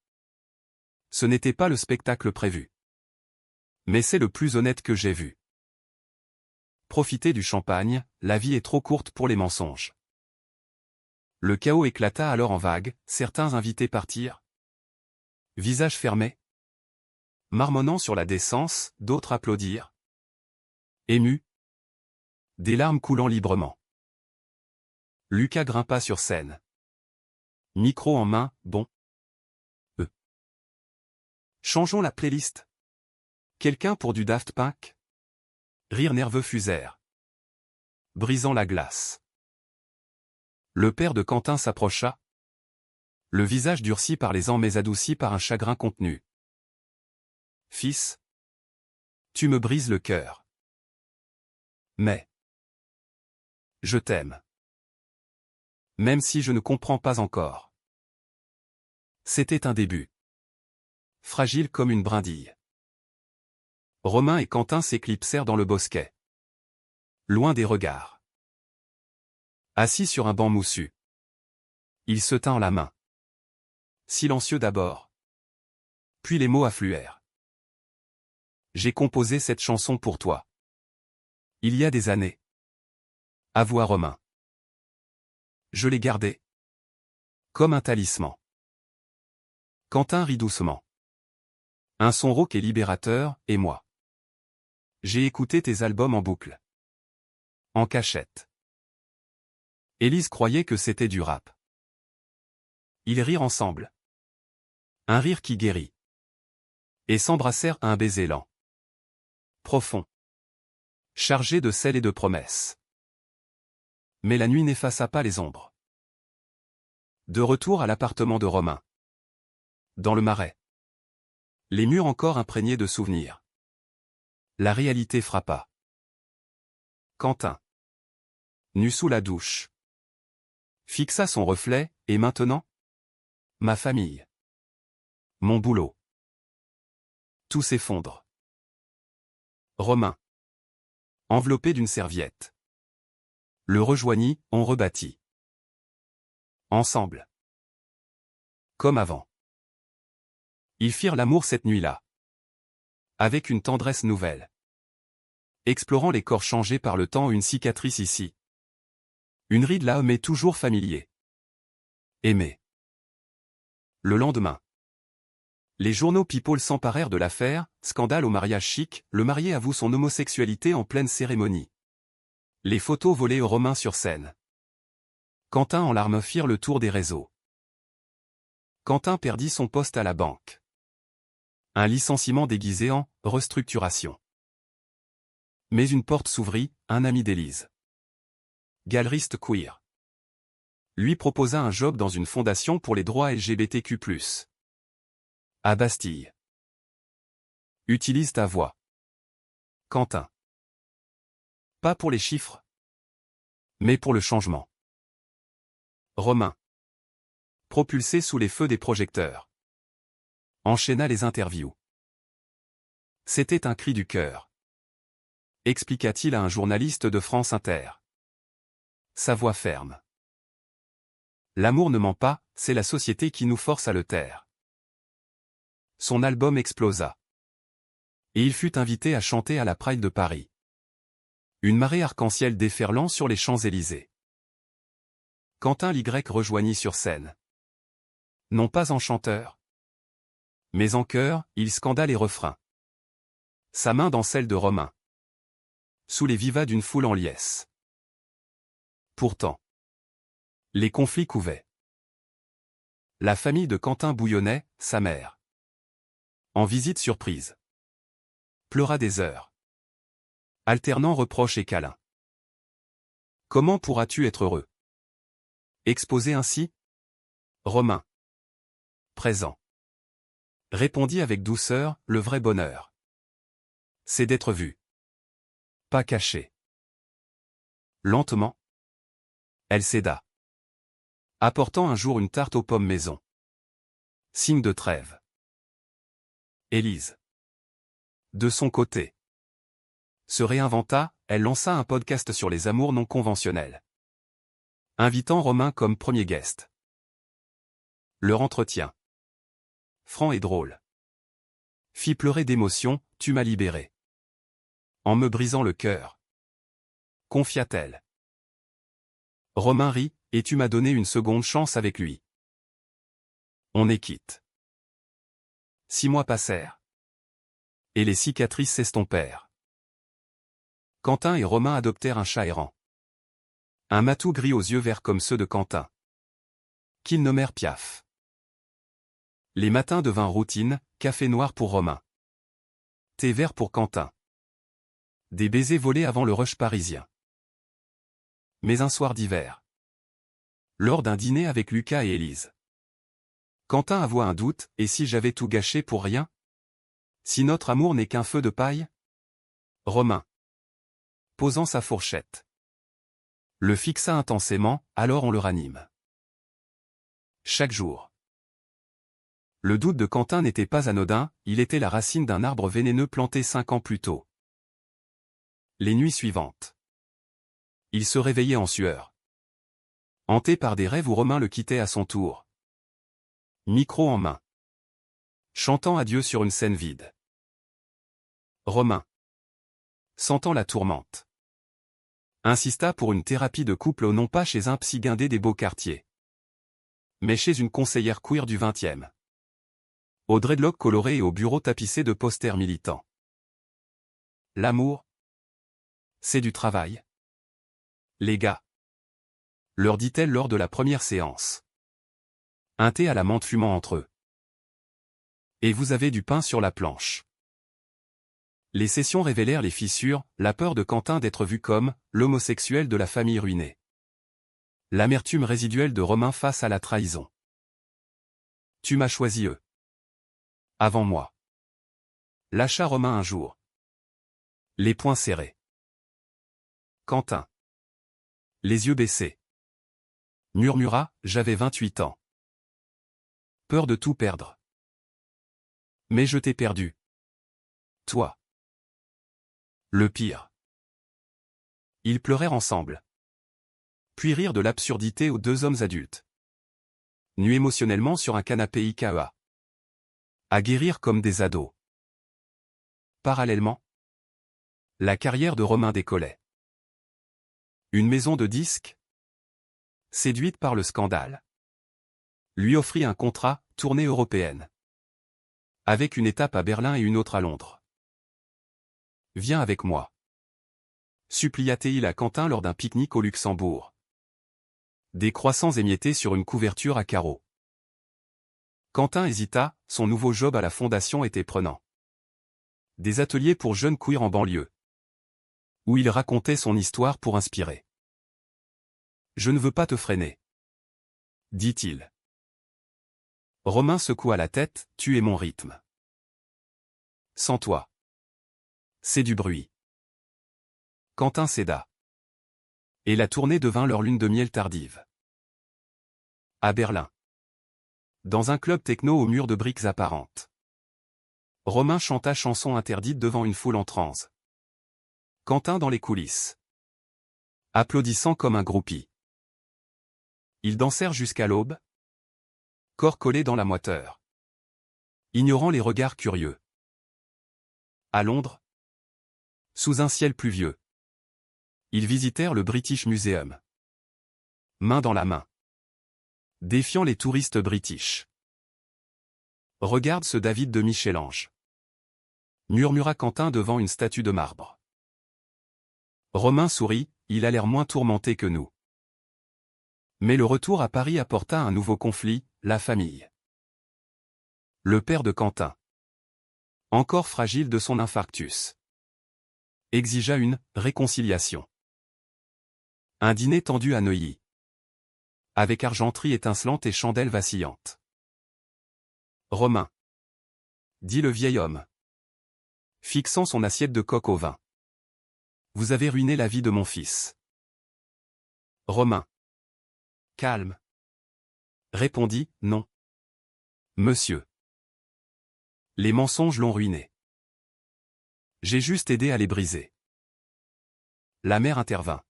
Ce n'était pas le spectacle prévu. Mais c'est le plus honnête que j'ai vu. Profitez du champagne, la vie est trop courte pour les mensonges. » Le chaos éclata alors en vagues, certains invités partirent, visage fermé, marmonnant sur la décence, d'autres applaudirent, émus, des larmes coulant librement. Lucas grimpa sur scène, micro en main. « Bon. Changeons la playlist. Quelqu'un pour du Daft Punk ?» Rires nerveux fusèrent, brisant la glace. Le père de Quentin s'approcha, le visage durci par les ans mais adouci par un chagrin contenu. « Fils, tu me brises le cœur. Mais je t'aime. Même si je ne comprends pas encore. » C'était un début. Fragile comme une brindille. Romain et Quentin s'éclipsèrent dans le bosquet. Loin des regards. Assis sur un banc moussu. Il se tint la main. Silencieux d'abord. Puis les mots affluèrent. J'ai composé cette chanson pour toi. Il y a des années. À voix Romain. Je l'ai gardée. Comme un talisman. Quentin rit doucement. Un son rauque et libérateur, et moi. J'ai écouté tes albums en boucle. En cachette. Élise croyait que c'était du rap. Ils rirent ensemble. Un rire qui guérit. Et s'embrassèrent à un baiser lent. Profond. Chargé de sel et de promesses. Mais la nuit n'effaça pas les ombres. De retour à l'appartement de Romain. Dans le Marais. Les murs encore imprégnés de souvenirs. La réalité frappa. Quentin. Nu sous la douche. Fixa son reflet, et maintenant? Ma famille. Mon boulot. Tout s'effondre. Romain. Enveloppé d'une serviette. Le rejoignit, on rebâtit. Ensemble. Comme avant. Ils firent l'amour cette nuit-là. Avec une tendresse nouvelle. Explorant les corps changés par le temps, une cicatrice ici. Une ride là mais toujours familier. Aimé. Le lendemain. Les journaux People s'emparèrent de l'affaire, scandale au mariage chic, le marié avoue son homosexualité en pleine cérémonie. Les photos volées au Romain sur scène. Quentin en larmes firent le tour des réseaux. Quentin perdit son poste à la banque. Un licenciement déguisé en « restructuration ». Mais une porte s'ouvrit, un ami d'Élise. Galeriste queer. Lui proposa un job dans une fondation pour les droits LGBTQ+. À Bastille. Utilise ta voix. Quentin. Pas pour les chiffres, mais pour le changement. Romain. Propulsé sous les feux des projecteurs. Enchaîna les interviews. C'était un cri du cœur. Expliqua-t-il à un journaliste de France Inter. Sa voix ferme. L'amour ne ment pas, c'est la société qui nous force à le taire. Son album explosa. Et il fut invité à chanter à la Pride de Paris. Une marée arc-en-ciel déferlant sur les Champs-Élysées. Quentin Y rejoignit sur scène. Non pas en chanteur, mais en chœur, il scanda les refrains. Sa main dans celle de Romain. Sous les vivas d'une foule en liesse. Pourtant, les conflits couvaient. La famille de Quentin bouillonnait, sa mère. En visite surprise. Pleura des heures. Alternant reproches et câlins. Comment pourras-tu être heureux? Exposé ainsi? Romain. Présent. Répondit avec douceur, le vrai bonheur. C'est d'être vu. Pas caché. Lentement. Elle céda. Apportant un jour une tarte aux pommes maison. Signe de trêve. Élise. De son côté. Se réinventa, elle lança un podcast sur les amours non conventionnels. Invitant Romain comme premier guest. Leur entretien. Franc et drôle. Fit pleurer d'émotion, tu m'as libéré. En me brisant le cœur. Confia-t-elle. Romain rit, et tu m'as donné une seconde chance avec lui. On est quitte. 6 mois passèrent. Et les cicatrices s'estompèrent. Quentin et Romain adoptèrent un chat errant. Un matou gris aux yeux verts comme ceux de Quentin. Qu'ils nommèrent Piaf. Les matins devinrent routine, café noir pour Romain. Thé vert pour Quentin. Des baisers volés avant le rush parisien. Mais un soir d'hiver. Lors d'un dîner avec Lucas et Élise. Quentin avoua un doute, et si j'avais tout gâché pour rien? Si notre amour n'est qu'un feu de paille? Romain, posant sa fourchette, le fixa intensément, alors on le ranime. Chaque jour. Le doute de Quentin n'était pas anodin, il était la racine d'un arbre vénéneux planté 5 ans plus tôt. Les nuits suivantes. Il se réveillait en sueur. Hanté par des rêves où Romain le quittait à son tour. Micro en main. Chantant adieu sur une scène vide. Romain, sentant la tourmente, insista pour une thérapie de couple non pas chez un psy guindé des beaux quartiers, mais chez une conseillère queer du 20e. Au dreadlock coloré et au bureau tapissé de posters militants. L'amour, c'est du travail. Les gars, leur dit-elle lors de la première séance. Un thé à la menthe fumant entre eux. Et vous avez du pain sur la planche. Les sessions révélèrent les fissures, la peur de Quentin d'être vu comme l'homosexuel de la famille ruinée. L'amertume résiduelle de Romain face à la trahison. Tu m'as choisi eux. Avant moi. Lâcha Romain un jour. Les poings serrés. Quentin, les yeux baissés, murmura, j'avais 28 ans. Peur de tout perdre. Mais je t'ai perdu. Toi. Le pire. Ils pleurèrent ensemble. Puis rirent de l'absurdité aux deux hommes adultes. Nus émotionnellement sur un canapé IKEA. À guérir comme des ados. Parallèlement, la carrière de Romain décollait. Une maison de disques, séduite par le scandale, lui offrit un contrat, tournée européenne. Avec une étape à Berlin et une autre à Londres. Viens avec moi. Supplia-t-il à Quentin lors d'un pique-nique au Luxembourg. Des croissants émiettés sur une couverture à carreaux. Quentin hésita, son nouveau job à la fondation était prenant. Des ateliers pour jeunes queers en banlieue. Où il racontait son histoire pour inspirer. Je ne veux pas te freiner. Dit-il. Romain secoua la tête, tu es mon rythme. Sans toi. C'est du bruit. Quentin céda. Et la tournée devint leur lune de miel tardive. À Berlin. Dans un club techno aux murs de briques apparentes. Romain chanta chanson interdite devant une foule en transe. Quentin dans les coulisses. Applaudissant comme un groupie. Ils dansèrent jusqu'à l'aube. Corps collés dans la moiteur. Ignorant les regards curieux. À Londres. Sous un ciel pluvieux. Ils visitèrent le British Museum. Main dans la main. Défiant les touristes british. Regarde ce David de Michel-Ange. Murmura Quentin devant une statue de marbre. Romain sourit, il a l'air moins tourmenté que nous. Mais le retour à Paris apporta un nouveau conflit, la famille. Le père de Quentin. Encore fragile de son infarctus. Exigea une réconciliation. Un dîner tendu à Neuilly. Avec argenterie étincelante et chandelle vacillante. Romain. Dit le vieil homme. Fixant son assiette de coque au vin. Vous avez ruiné la vie de mon fils. Romain. Calme. Répondit, non. Monsieur. Les mensonges l'ont ruiné. J'ai juste aidé à les briser. La mère intervint.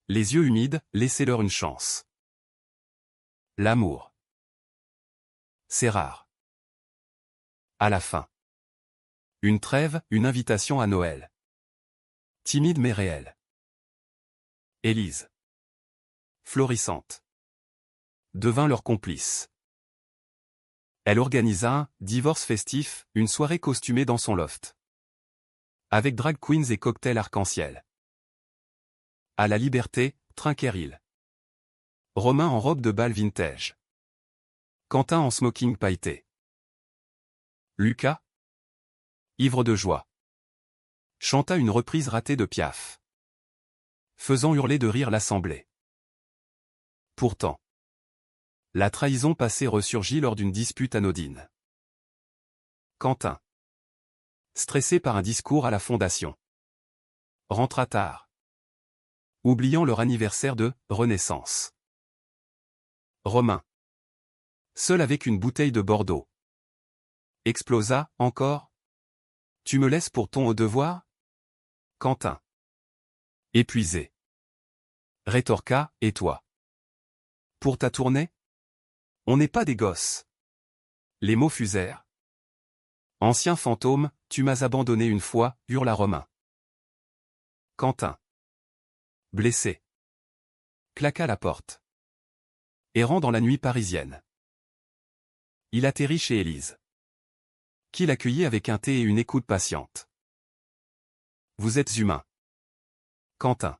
Les yeux humides, laissez-leur une chance. L'amour. C'est rare. À la fin. Une trêve, une invitation à Noël. Timide mais réelle. Élise. Florissante. Devint leur complice. Elle organisa un divorce festif, une soirée costumée dans son loft. Avec drag queens et cocktails arc-en-ciel. À la Liberté, Trinqueril. Romain en robe de bal vintage. Quentin en smoking pailleté. Lucas, ivre de joie, chanta une reprise ratée de Piaf. Faisant hurler de rire l'assemblée. Pourtant, la trahison passée ressurgit lors d'une dispute anodine. Quentin, stressé par un discours à la fondation, rentra tard, oubliant leur anniversaire de renaissance. Romain, seul avec une bouteille de Bordeaux, explosa, encore? Tu me laisses pour ton haut devoir? Quentin, épuisé, rétorqua, et toi? Pour ta tournée? On n'est pas des gosses. Les mots fusèrent. Ancien fantôme, tu m'as abandonné une fois, hurla Romain. Quentin, blessé, claqua la porte. Errant dans la nuit parisienne, il atterrit chez Élise, qui l'accueillit avec un thé et une écoute patiente. Vous êtes humain. Quentin.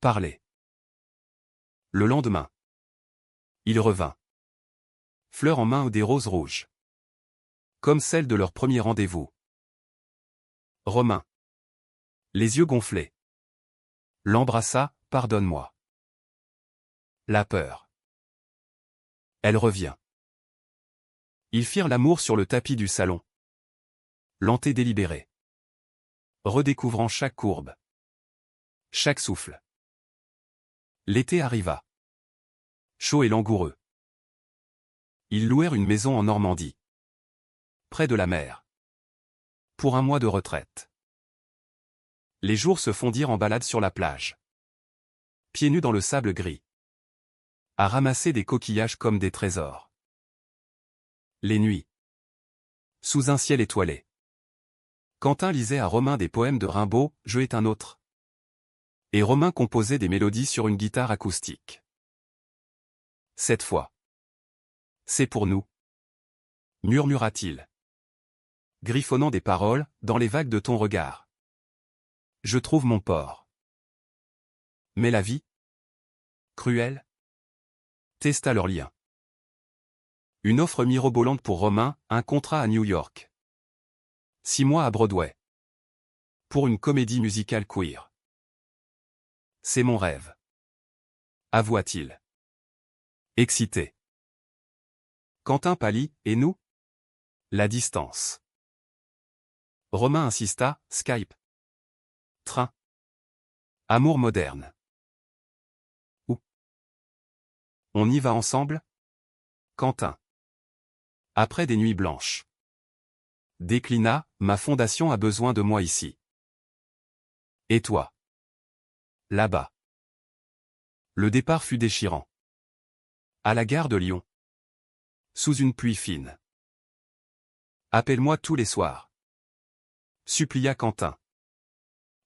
Parlez. Le lendemain, il revint, fleurs en main ou des roses rouges, comme celles de leur premier rendez-vous. Romain, les yeux gonflés, l'embrassa, pardonne-moi. La peur. Elle revient. Ils firent l'amour sur le tapis du salon. Lent et délibéré. Redécouvrant chaque courbe. Chaque souffle. L'été arriva. Chaud et langoureux. Ils louèrent une maison en Normandie. Près de la mer. Pour un mois de retraite. Les jours se fondirent en balade sur la plage. Pieds nus dans le sable gris. À ramasser des coquillages comme des trésors. Les nuits. Sous un ciel étoilé. Quentin lisait à Romain des poèmes de Rimbaud, Je est un autre. Et Romain composait des mélodies sur une guitare acoustique. Cette fois. C'est pour nous. Murmura-t-il. Griffonnant des paroles, dans les vagues de ton regard. Je trouve mon port. Mais la vie? Cruelle? Testa leur lien. Une offre mirobolante pour Romain, un contrat à New York. 6 mois à Broadway. Pour une comédie musicale queer. C'est mon rêve. Avoua-t-il. Excité. Quentin pâlit, et nous? La distance. Romain insista, Skype. Train. Amour moderne. Où? On y va ensemble? Quentin. Après des nuits blanches. Déclina, ma fondation a besoin de moi ici. Et toi? Là-bas. Le départ fut déchirant. À la gare de Lyon. Sous une pluie fine. Appelle-moi tous les soirs. Supplia Quentin.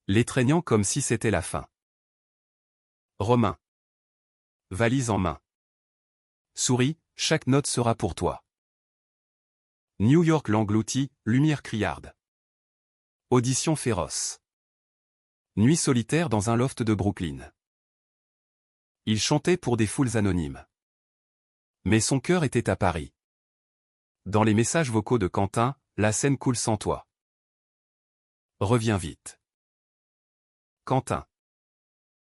L'étreignant comme si c'était la fin. Romain. Valise en main. Souris, chaque note sera pour toi. New York l'engloutit, lumière criarde. Audition féroce. Nuit solitaire dans un loft de Brooklyn. Il chantait pour des foules anonymes. Mais son cœur était à Paris. Dans les messages vocaux de Quentin, la scène coule sans toi. Reviens vite. Quentin.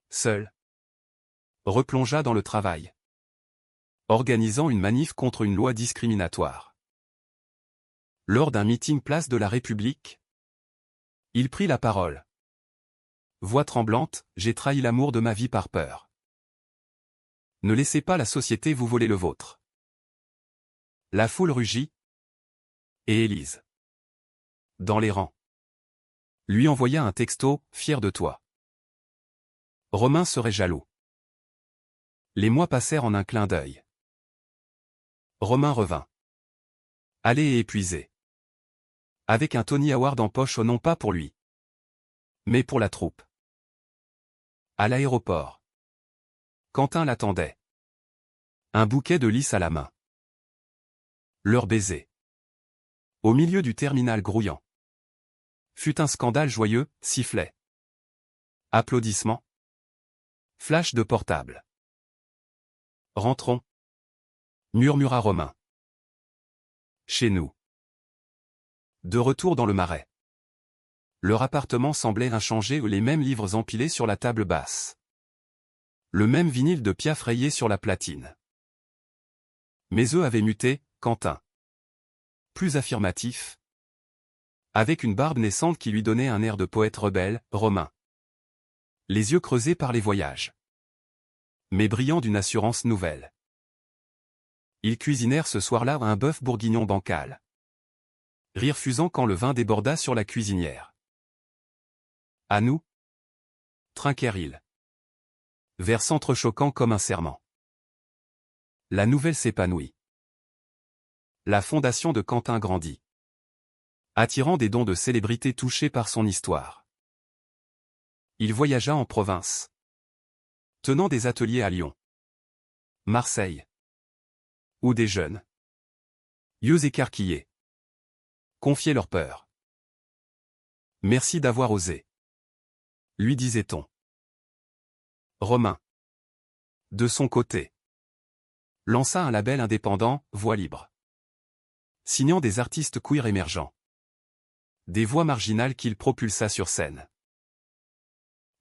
Seul. Replongea dans le travail. Organisant une manif contre une loi discriminatoire. Lors d'un meeting place de la République, il prit la parole. Voix tremblante, j'ai trahi l'amour de ma vie par peur. Ne laissez pas la société vous voler le vôtre. La foule rugit. Et Élise, dans les rangs, lui envoya un texto, fier de toi. Romain serait jaloux. Les mois passèrent en un clin d'œil. Romain revint. Allé et épuisé. Avec un Tony Award en poche, non pas pour lui, mais pour la troupe. À l'aéroport. Quentin l'attendait. Un bouquet de lys à la main. Leur baiser. Au milieu du terminal grouillant. Fut un scandale joyeux, sifflet. Applaudissements. Flash de portable. Rentrons. Murmura Romain. Chez nous. De retour dans le Marais. Leur appartement semblait inchangé, les mêmes livres empilés sur la table basse. Le même vinyle de Piaf rayé sur la platine. Mes œufs avaient muté, Quentin. Plus affirmatif. Avec une barbe naissante qui lui donnait un air de poète rebelle, Romain. Les yeux creusés par les voyages. Mais brillants d'une assurance nouvelle. Ils cuisinèrent ce soir-là un bœuf bourguignon bancal. Rire fusant quand le vin déborda sur la cuisinière. À nous? Trinquèrent-ils. Vers s'entrechoquant comme un serment. La nouvelle s'épanouit. La fondation de Quentin grandit. Attirant des dons de célébrités touchées par son histoire. Il voyagea en province. Tenant des ateliers à Lyon, Marseille. Où des jeunes, yeux écarquillés, confiaient leur peur. Merci d'avoir osé, lui disait-on. Romain, de son côté, lança un label indépendant, Voix libre. Signant des artistes queer émergents. Des voix marginales qu'il propulsa sur scène.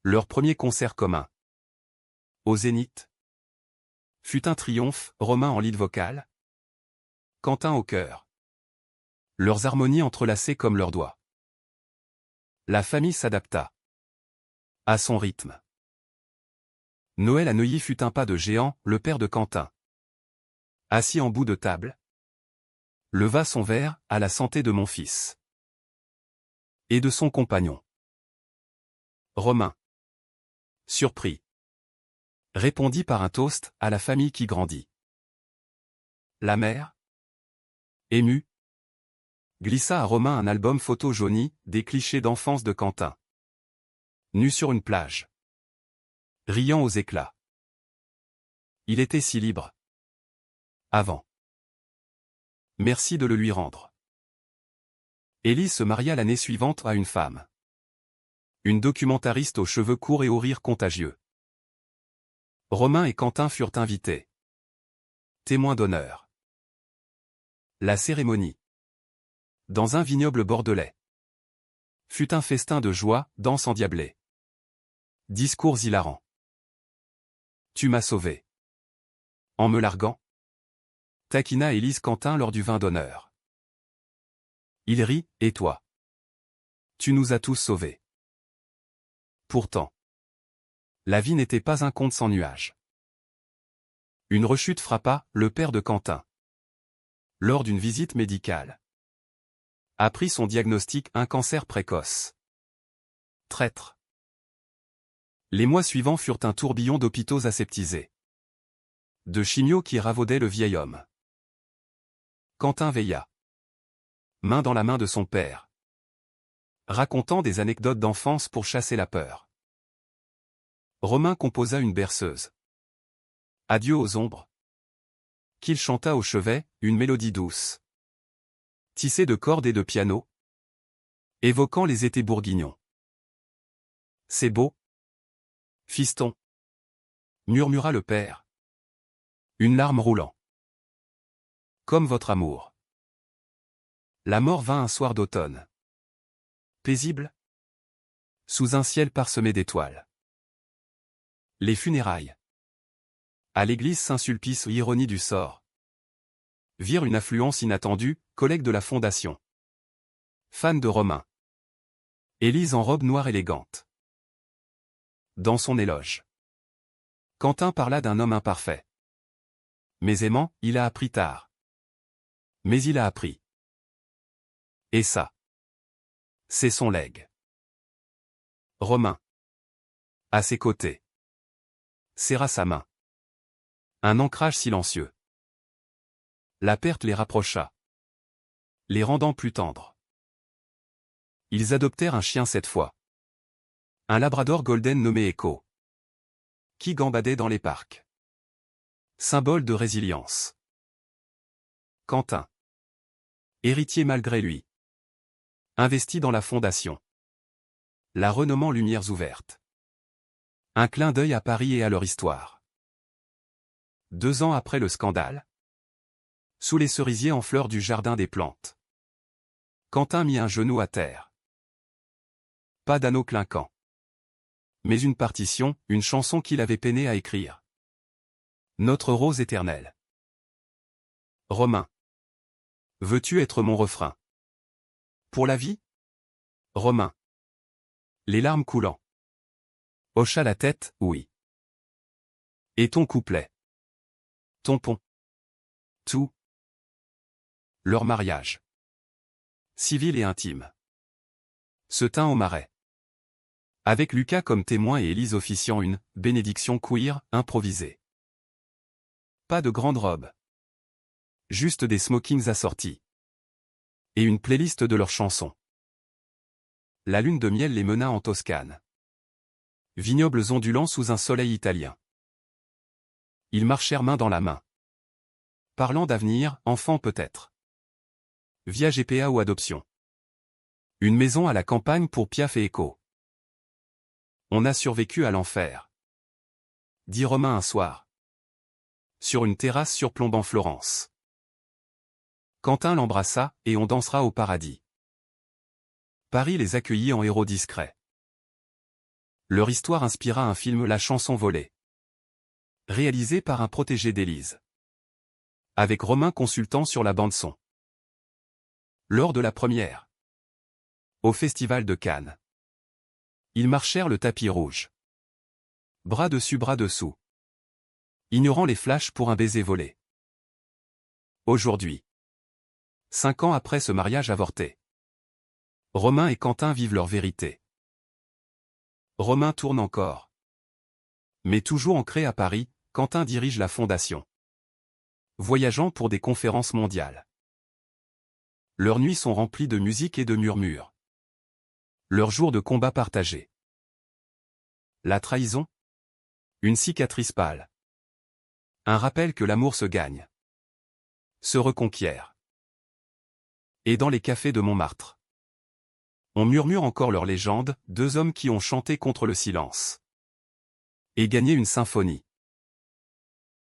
Leur premier concert commun, au Zénith, fut un triomphe, Romain en lead vocal, Quentin au chœur. Leurs harmonies entrelacées comme leurs doigts. La famille s'adapta. À son rythme. Noël à Neuilly fut un pas de géant, le père de Quentin. Assis en bout de table. Leva son verre, à la santé de mon fils. Et de son compagnon. Romain. Surpris. Répondit par un toast, à la famille qui grandit. La mère, émue, glissa à Romain un album photo jauni, des clichés d'enfance de Quentin. Nu sur une plage. Riant aux éclats. Il était si libre. Avant. Merci de le lui rendre. Élise se maria l'année suivante à une femme. Une documentariste aux cheveux courts et au rire contagieux. Romain et Quentin furent invités. Témoins d'honneur. La cérémonie. Dans un vignoble bordelais. Fut un festin de joie, danse endiablée. Discours hilarants. Tu m'as sauvé. En me larguant. Taquina Élise Quentin lors du vin d'honneur. Il rit, et toi? Tu nous as tous sauvés. Pourtant. La vie n'était pas un conte sans nuages. Une rechute frappa, le père de Quentin. Lors d'une visite médicale. Apprit son diagnostic, un cancer précoce. Traître. Les mois suivants furent un tourbillon d'hôpitaux aseptisés. De chimio qui ravaudaient le vieil homme. Quentin veilla. Main dans la main de son père. Racontant des anecdotes d'enfance pour chasser la peur. Romain composa une berceuse. Adieu aux ombres. Qu'il chanta au chevet, une mélodie douce. Tissée de cordes et de piano. Évoquant les étés bourguignons. C'est beau. Fiston. Murmura le père. Une larme roulant. Comme votre amour. La mort vint un soir d'automne. Paisible. Sous un ciel parsemé d'étoiles. Les funérailles. À l'église Saint-Sulpice, ironie du sort. Virent une affluence inattendue, collègue de la fondation. Fan de Romain. Élise en robe noire élégante. Dans son éloge. Quentin parla d'un homme imparfait. Mais aimant, il a appris tard. Mais il a appris. Et ça. C'est son legs. Romain. À ses côtés. Serra sa main. Un ancrage silencieux. La perte les rapprocha. Les rendant plus tendres. Ils adoptèrent un chien cette fois. Un labrador golden nommé Echo. Qui gambadait dans les parcs. Symbole de résilience. Quentin. Héritier malgré lui. Investi dans la fondation. La renommant Lumières ouvertes. Un clin d'œil à Paris et à leur histoire. 2 ans après le scandale. Sous les cerisiers en fleurs du jardin des plantes. Quentin mit un genou à terre. Pas d'anneau clinquant. Mais une partition, une chanson qu'il avait peiné à écrire. Notre rose éternelle. Romain. Veux-tu être mon refrain? Pour la vie? Romain. Les larmes coulant. Hocha la tête, oui. Et ton couplet? Ton pont? Tout. Leur mariage. Civil et intime. Se tint au marais. Avec Lucas comme témoin et Élise officiant une bénédiction queer improvisée. Pas de grande robe. Juste des smokings assortis. Et une playlist de leurs chansons. La lune de miel les mena en Toscane. Vignobles ondulants sous un soleil italien. Ils marchèrent main dans la main. Parlant d'avenir, enfant peut-être. Via GPA ou adoption. Une maison à la campagne pour Piaf et Echo. On a survécu à l'enfer. Dit Romain un soir. Sur une terrasse surplombant Florence. Quentin l'embrassa, et on dansera au paradis. Paris les accueillit en héros discrets. Leur histoire inspira un film La chanson volée. Réalisé par un protégé d'Élise. Avec Romain consultant sur la bande-son. Lors de la première. Au Festival de Cannes. Ils marchèrent le tapis rouge. Bras dessus bras dessous. Ignorant les flashs pour un baiser volé. Aujourd'hui. 5 ans après ce mariage avorté. Romain et Quentin vivent leur vérité. Romain tourne encore. Mais toujours ancré à Paris, Quentin dirige la fondation. Voyageant pour des conférences mondiales. Leurs nuits sont remplies de musique et de murmures. Leurs jours de combat partagés. La trahison? Une cicatrice pâle. Un rappel que l'amour se gagne. Se reconquiert. Et dans les cafés de Montmartre. On murmure encore leur légende, deux hommes qui ont chanté contre le silence. Et gagné une symphonie.